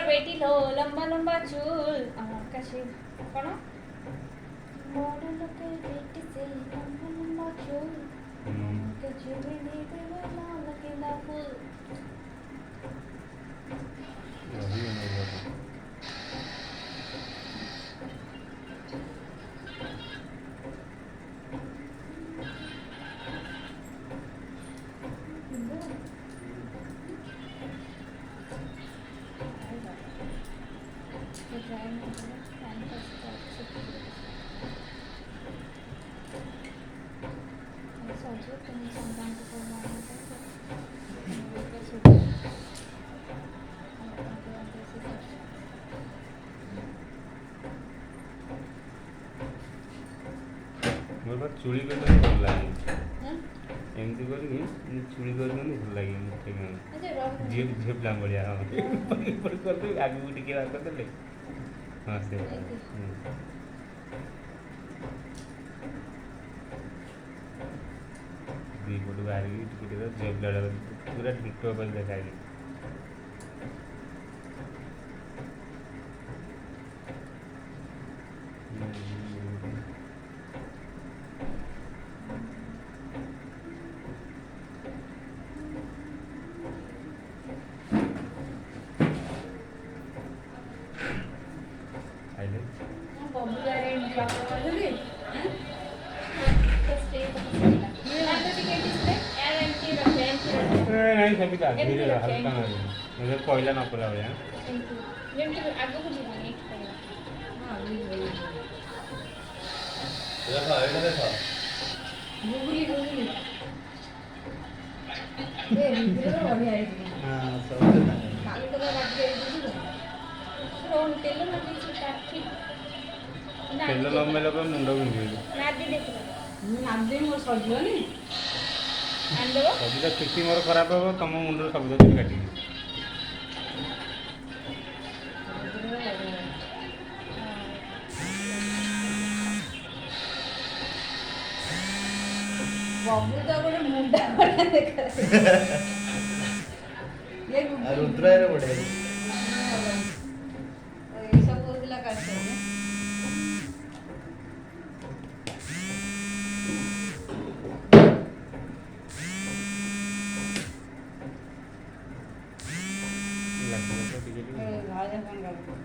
बेटी लो लंबा लंबा चूल कैसे कौन बड़ लोके बेटी से लंबा लंबा चूल के चूड़ी दी देवे लाल गेंदा फूल मोर चूड़ी कर भल लगे एमती कर चूड़ी कर भल लगे झीप झीप लाम बढ़िया हाँ करदे आगे टिके बात करदे हाँ से दी फोटो बाहर टिके झीप लड़ा पूरा डिक्टो पर देखा नहीं सभी धीरे हल्का मुझे कोयला न पड़ा हुआ तेल लम्बे लगे मुंड पिंधि सबुजा चुटी मोर खराब हे तुम मुंड सबुजा चुटी काटी बाबू तो गोटे मुंडा बड़ा देखा ये रुद्रा रे बड़े ये सब बोलला करते हैं राजा कौन कर